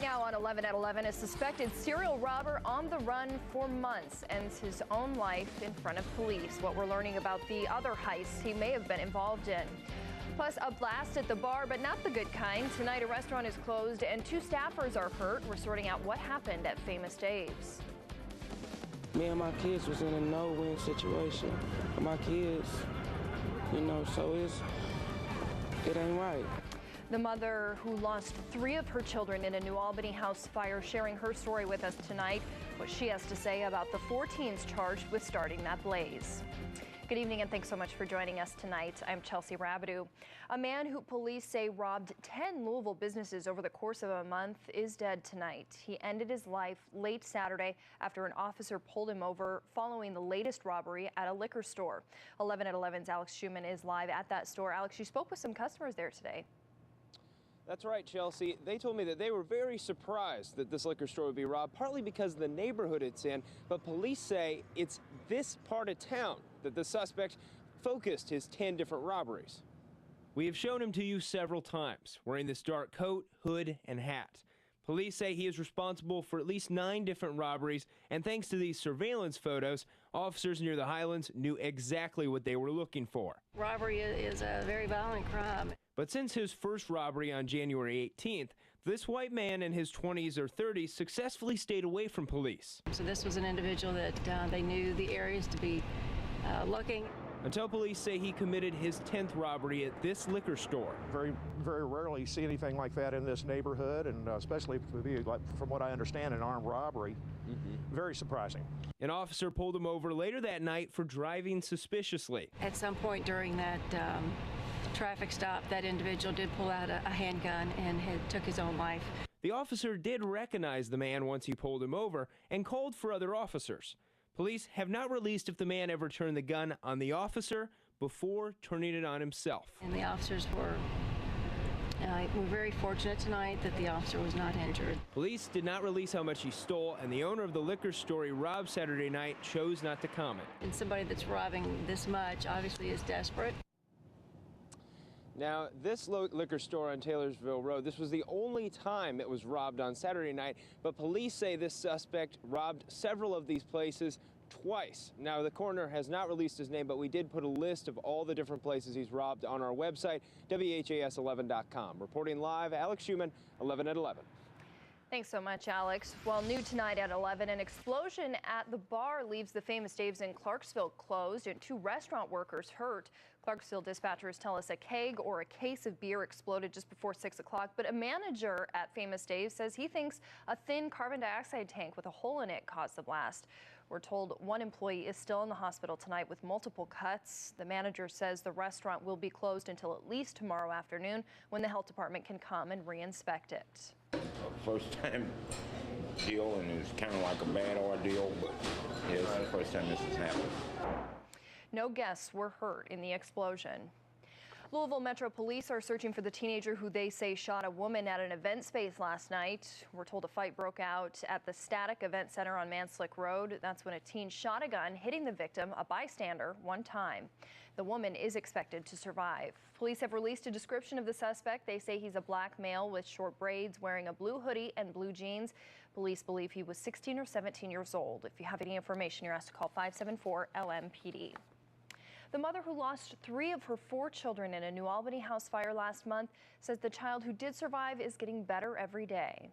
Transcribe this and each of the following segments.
Now on 11 at 11, a suspected serial robber on the run for months ends his own life in front of police. What we're learning about the other heists he may have been involved in. Plus, a blast at the bar, but not the good kind. Tonight, a restaurant is closed and 2 staffers are hurt. We're sorting out what happened at Famous Dave's. Me and my kids was in a no-win situation. My kids, so it ain't right. The mother who lost 3 of her children in a New Albany house fire sharing her story with us tonight, what she has to say about the 4 teens charged with starting that blaze. Good evening and thanks so much for joining us tonight. I'm Chelsea Rabideau. A man who police say robbed 10 Louisville businesses over the course of a month is dead tonight. He ended his life late Saturday after an officer pulled him over following the latest robbery at a liquor store. 11 at 11's Alex Schumann is live at that store. Alex, you spoke with some customers there today. That's right, Chelsea. They told me that they were very surprised that this liquor store would be robbed, partly because of the neighborhood it's in, but police say it's this part of town that the suspect focused his 10 different robberies. We have shown him to you several times, wearing this dark coat, hood, and hat. Police say he is responsible for at least 9 different robberies, and thanks to these surveillance photos, officers near the Highlands knew exactly what they were looking for. Robbery is a very violent crime. But since his first robbery on January 18th, this white man in his 20s or 30s successfully stayed away from police. So this was an individual that they knew the areas to be looking. Until police say he committed his 10th robbery at this liquor store. Very rarely see anything like that in this neighborhood, and especially to be, like, from what I understand, an armed robbery. Very surprising. An officer pulled him over later that night for driving suspiciously. At some point during that traffic stop, that individual did pull out a handgun and took his own life. The officer did recognize the man once he pulled him over and called for other officers. Police have not released if the man ever turned the gun on the officer before turning it on himself. And the officers were very fortunate tonight that the officer was not injured. Police did not release how much he stole, and the owner of the liquor store he robbed Saturday night chose not to comment. And somebody that's robbing this much obviously is desperate. Now, this liquor store on Taylorsville Road, this was the only time it was robbed on Saturday night, but police say this suspect robbed several of these places twice. Now, the coroner has not released his name, but we did put a list of all the different places he's robbed on our website, WHAS11.com. Reporting live, Alex Schumann, 11 at 11. Thanks so much, Alex. Well, new tonight at 11, an explosion at the bar leaves the Famous Dave's in Clarksville closed and 2 restaurant workers hurt. Clarksville dispatchers tell us a keg or a case of beer exploded just before 6 o'clock, but a manager at Famous Dave's says he thinks a thin carbon dioxide tank with a hole in it caused the blast. We're told 1 employee is still in the hospital tonight with multiple cuts. The manager says the restaurant will be closed until at least tomorrow afternoon when the health department can come and re-inspect it. First time deal, and it's kind of like a bad ordeal, but yeah, it's the first time this has happened. No guests were hurt in the explosion. Louisville Metro Police are searching for the teenager who they say shot a woman at an event space last night. We're told a fight broke out at the Static Event Center on Manslick Road. That's when a teen shot a gun, hitting the victim, a bystander, 1 time. The woman is expected to survive. Police have released a description of the suspect. They say he's a black male with short braids, wearing a blue hoodie and blue jeans. Police believe he was 16 or 17 years old. If you have any information, you're asked to call 574-LMPD. The mother who lost 3 of her 4 children in a New Albany house fire last month says the child who did survive is getting better every day.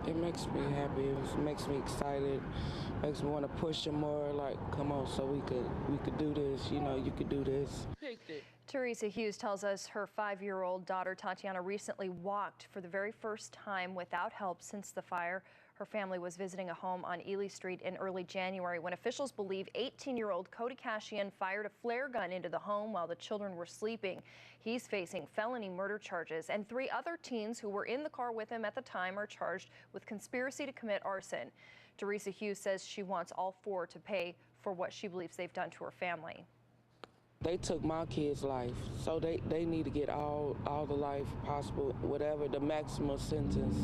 It makes me happy. It makes me excited. Makes me want to push him more. Like, come on, so we could do this. You could do this. Teresa Hughes tells us her 5-year-old daughter Tatiana recently walked for the very first time without help since the fire. Her family was visiting a home on Ely Street in early January when officials believe 18-year-old Cody Cashian fired a flare gun into the home while the children were sleeping. He's facing felony murder charges, and 3 other teens who were in the car with him at the time are charged with conspiracy to commit arson. Teresa Hughes says she wants all 4 to pay for what she believes they've done to her family. They took my kid's life, so they need to get all the life possible, whatever the maximum sentence.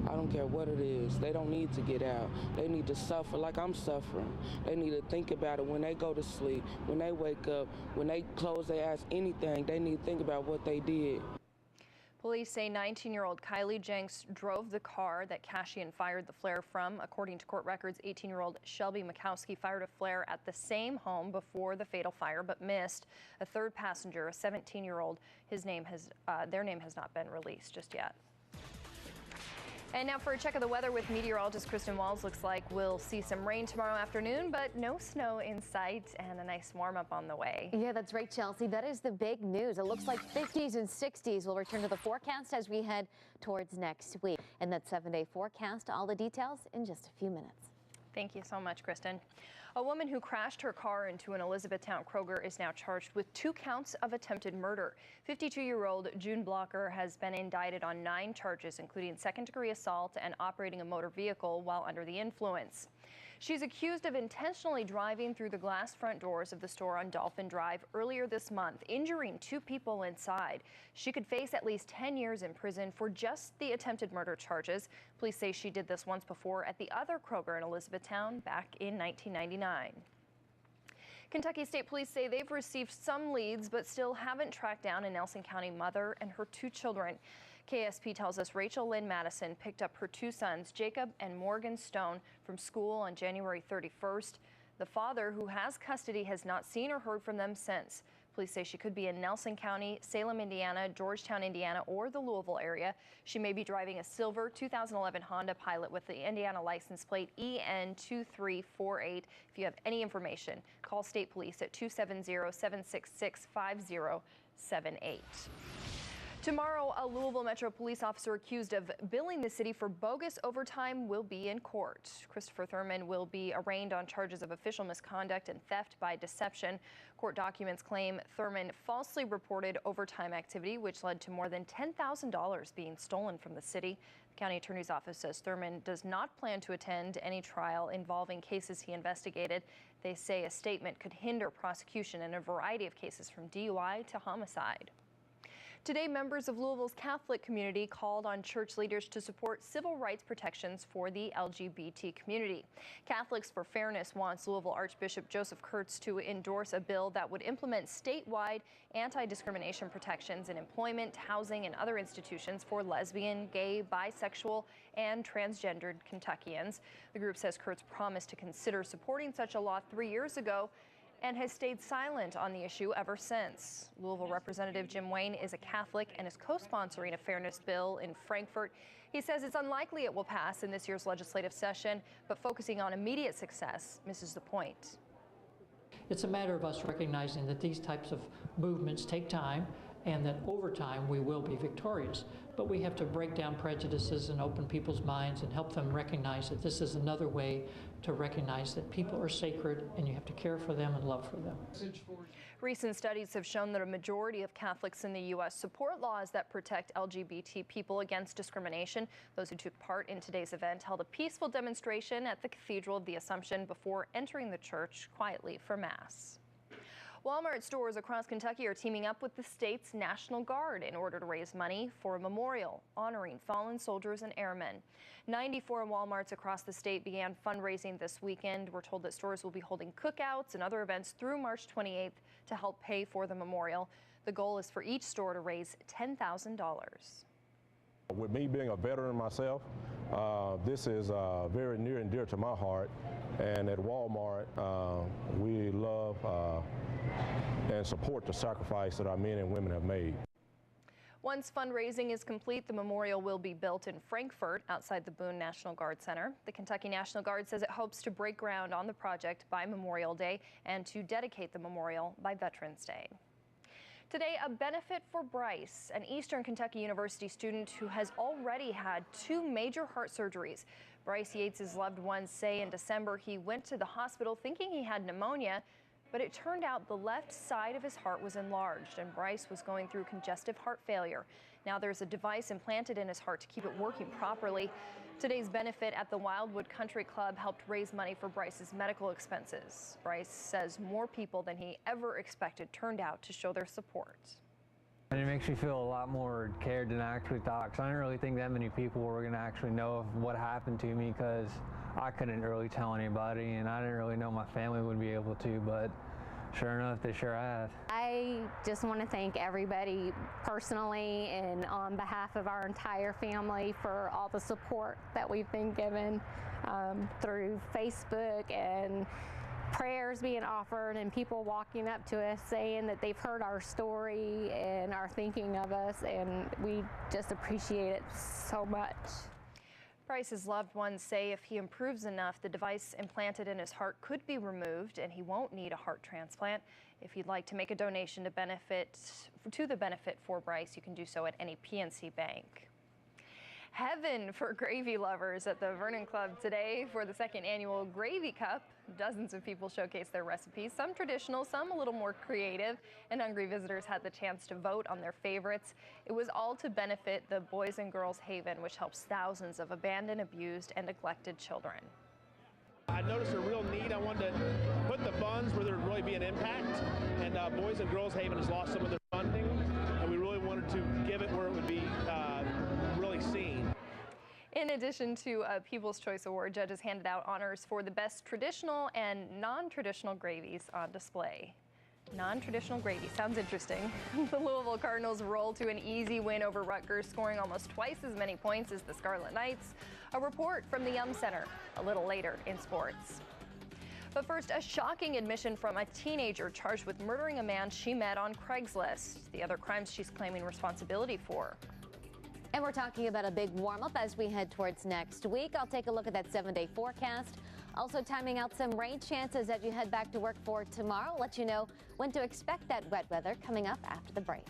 I don't care what it is. They don't need to get out. They need to suffer like I'm suffering. They need to think about it when they go to sleep, when they wake up, when they close their eyes, anything. They need to think about what they did. Police say 19-year-old Kylie Jenks drove the car that Cashian fired the flare from. According to court records, 18-year-old Shelby Mikowski fired a flare at the same home before the fatal fire, but missed. A third passenger, a 17-year-old, their name has not been released just yet. And now for a check of the weather with meteorologist Kristen Walls. Looks like we'll see some rain tomorrow afternoon, but no snow in sight and a nice warm up on the way. Yeah, that's right, Chelsea. That is the big news. It looks like 50s and 60s will return to the forecast as we head towards next week. And that 7-day forecast, all the details in just a few minutes. Thank you so much, Kristen. A woman who crashed her car into an Elizabethtown Kroger is now charged with 2 counts of attempted murder. 52-year-old June Blocker has been indicted on 9 charges, including second-degree assault and operating a motor vehicle while under the influence. She's accused of intentionally driving through the glass front doors of the store on Dolphin Drive earlier this month, injuring 2 people inside. She could face at least 10 years in prison for just the attempted murder charges. Police say she did this once before at the other Kroger in Elizabethtown back in 1999. Kentucky State Police say they've received some leads but still haven't tracked down a Nelson County mother and her 2 children. KSP tells us Rachel Lynn Madison picked up her 2 sons, Jacob and Morgan Stone, from school on January 31st. The father, who has custody, has not seen or heard from them since. Police say she could be in Nelson County, Salem, Indiana, Georgetown, Indiana, or the Louisville area. She may be driving a silver 2011 Honda Pilot with the Indiana license plate EN2348. If you have any information, call State Police at 270-766-5078. Tomorrow, a Louisville Metro police officer accused of billing the city for bogus overtime will be in court. Christopher Thurman will be arraigned on charges of official misconduct and theft by deception. Court documents claim Thurman falsely reported overtime activity, which led to more than $10,000 being stolen from the city. The county attorney's office says Thurman does not plan to attend any trial involving cases he investigated. They say a statement could hinder prosecution in a variety of cases from DUI to homicide. Today, members of Louisville's Catholic community called on church leaders to support civil rights protections for the LGBT community. Catholics for Fairness wants Louisville Archbishop Joseph Kurtz to endorse a bill that would implement statewide anti-discrimination protections in employment, housing, and other institutions for lesbian, gay, bisexual, and transgendered Kentuckians. The group says Kurtz promised to consider supporting such a law 3 years ago and has stayed silent on the issue ever since. Louisville Representative Jim Wayne is a Catholic and is co-sponsoring a fairness bill in Frankfort. He says it's unlikely it will pass in this year's legislative session, but focusing on immediate success misses the point. It's a matter of us recognizing that these types of movements take time and that over time we will be victorious. But we have to break down prejudices and open people's minds and help them recognize that this is another way to recognize that people are sacred and you have to care for them and love for them. Recent studies have shown that a majority of Catholics in the U.S. support laws that protect LGBT people against discrimination. Those who took part in today's event held a peaceful demonstration at the Cathedral of the Assumption before entering the church quietly for Mass. Walmart stores across Kentucky are teaming up with the state's National Guard in order to raise money for a memorial honoring fallen soldiers and airmen. 94 Walmarts across the state began fundraising this weekend. We're told that stores will be holding cookouts and other events through March 28th to help pay for the memorial. The goal is for each store to raise $10,000. With me being a veteran myself, this is very near and dear to my heart. And at Walmart, we love and support the sacrifice that our men and women have made. Once fundraising is complete, the memorial will be built in Frankfort outside the Boone National Guard Center. The Kentucky National Guard says it hopes to break ground on the project by Memorial Day and to dedicate the memorial by Veterans Day. Today, a benefit for Bryce, an Eastern Kentucky University student who has already had 2 major heart surgeries. Bryce Yates' loved ones say in December he went to the hospital thinking he had pneumonia, but it turned out the left side of his heart was enlarged and Bryce was going through congestive heart failure. Now there's a device implanted in his heart to keep it working properly. Today's benefit at the Wildwood Country Club helped raise money for Bryce's medical expenses. Bryce says more people than he ever expected turned out to show their support. And it makes me feel a lot more cared than I actually thought, because I didn't really think that many people were going to actually know of what happened to me, because I couldn't really tell anybody and I didn't really know my family would be able to, but sure enough, they sure have. I just want to thank everybody personally and on behalf of our entire family for all the support that we've been given through Facebook and prayers being offered and people walking up to us saying that they've heard our story and are thinking of us, and we just appreciate it so much. Price's loved ones say if he improves enough, the device implanted in his heart could be removed and he won't need a heart transplant. If you'd like to make a donation to the benefit for Bryce, you can do so at any PNC bank. Heaven for gravy lovers at the Vernon Club today for the second annual Gravy Cup. Dozens of people showcased their recipes, some traditional, some a little more creative, and hungry visitors had the chance to vote on their favorites. It was all to benefit the Boys and Girls Haven, which helps thousands of abandoned, abused, and neglected children. I noticed a real need. I wanted to put the funds where there would really be an impact, and Boys and Girls Haven has lost some of their funding, and we really wanted to give it where it would be really seen. In addition to a People's Choice Award, judges handed out honors for the best traditional and non-traditional gravies on display. Non-traditional gravy sounds interesting. The Louisville Cardinals roll to an easy win over Rutgers, scoring almost twice as many points as the Scarlet Knights. A report from the Yum Center a little later in sports. But first, a shocking admission from a teenager charged with murdering a man she met on Craigslist. The other crimes she's claiming responsibility for. And we're talking about a big warm-up as we head towards next week. I'll take a look at that 7-day forecast. Also timing out some rain chances as you head back to work for tomorrow. Let you know when to expect that wet weather coming up after the break.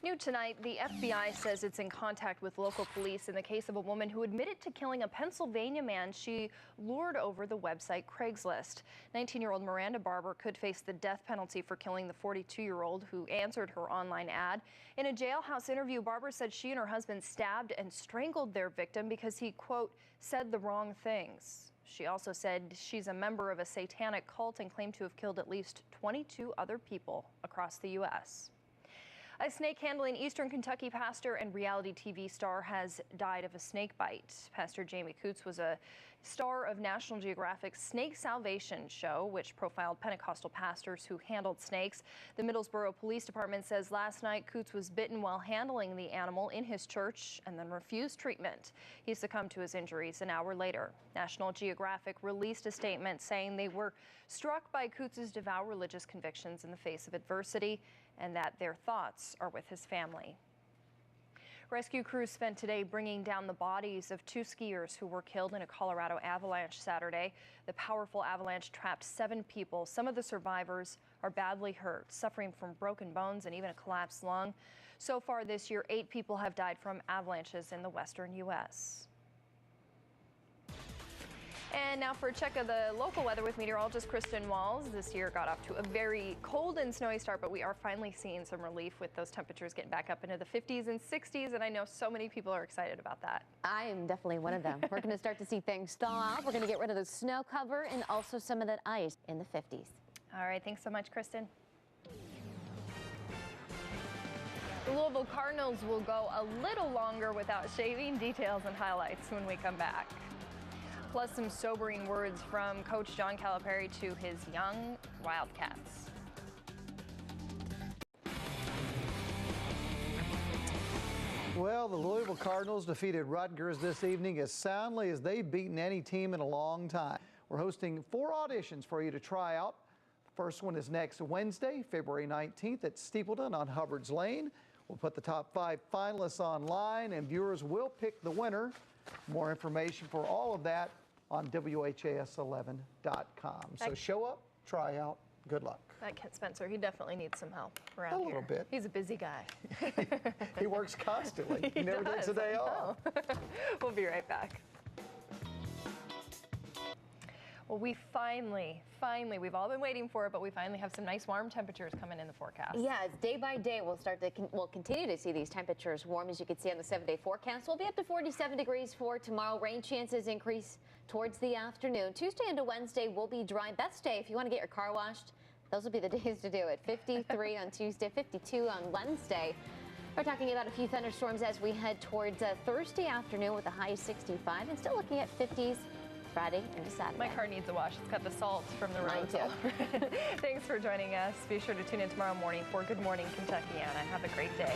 New tonight, the FBI says it's in contact with local police in the case of a woman who admitted to killing a Pennsylvania man she lured over the website Craigslist. 19-year-old Miranda Barber could face the death penalty for killing the 42-year-old who answered her online ad. In a jailhouse interview, Barber said she and her husband stabbed and strangled their victim because he, quote, said the wrong things. She also said she's a member of a satanic cult and claimed to have killed at least 22 other people across the U.S. A snake-handling Eastern Kentucky pastor and reality TV star has died of a snake bite. Pastor Jamie Coots was a star of National Geographic's Snake Salvation show, which profiled Pentecostal pastors who handled snakes. The Middlesboro Police Department says last night Coots was bitten while handling the animal in his church and then refused treatment. He succumbed to his injuries an hour later. National Geographic released a statement saying they were struck by Coots' devout religious convictions in the face of adversity and that their thoughts are with his family. Rescue crews spent today bringing down the bodies of 2 skiers who were killed in a Colorado avalanche Saturday. The powerful avalanche trapped 7 people. Some of the survivors are badly hurt, suffering from broken bones and even a collapsed lung. So far this year, 8 people have died from avalanches in the western U.S. And now for a check of the local weather with meteorologist Kristen Walls. This year got off to a very cold and snowy start, but we are finally seeing some relief with those temperatures getting back up into the 50s and 60s, and I know so many people are excited about that. I am definitely one of them. We're going to start to see things thaw out. We're going to get rid of the snow cover and also some of that ice in the 50s. All right, thanks so much, Kristen. The Louisville Cardinals will go a little longer without shaving. Details and highlights when we come back. Plus some sobering words from Coach John Calipari to his young Wildcats. Well, the Louisville Cardinals defeated Rutgers this evening as soundly as they've beaten any team in a long time. We're hosting 4 auditions for you to try out. The first one is next Wednesday, February 19th at Steepleton on Hubbard's Lane. We'll put the top 5 finalists online and viewers will pick the winner. More information for all of that on WHAS11.com. So show up, try out, good luck. That Kent Spencer, he definitely needs some help around here. A little bit. He's a busy guy. He works constantly. He never takes a day off. We'll be right back. Well, we finally, we've all been waiting for it, but we finally have some nice warm temperatures coming in the forecast. Yeah, it's day by day we'll continue to see these temperatures warm. As you can see on the 7-day forecast, we'll be up to 47 degrees for tomorrow. Rain chances increase towards the afternoon. Tuesday into Wednesday will be dry. Best day if you want to get your car washed. Those will be the days to do it. 53 on Tuesday, 52 on Wednesday. We're talking about a few thunderstorms as we head towards Thursday afternoon with a high of 65 and still looking at 50s Friday into Saturday. My car needs a wash. It's got the salt from the road. Mine too. Thanks for joining us. Be sure to tune in tomorrow morning for Good Morning Kentuckiana. Have a great day.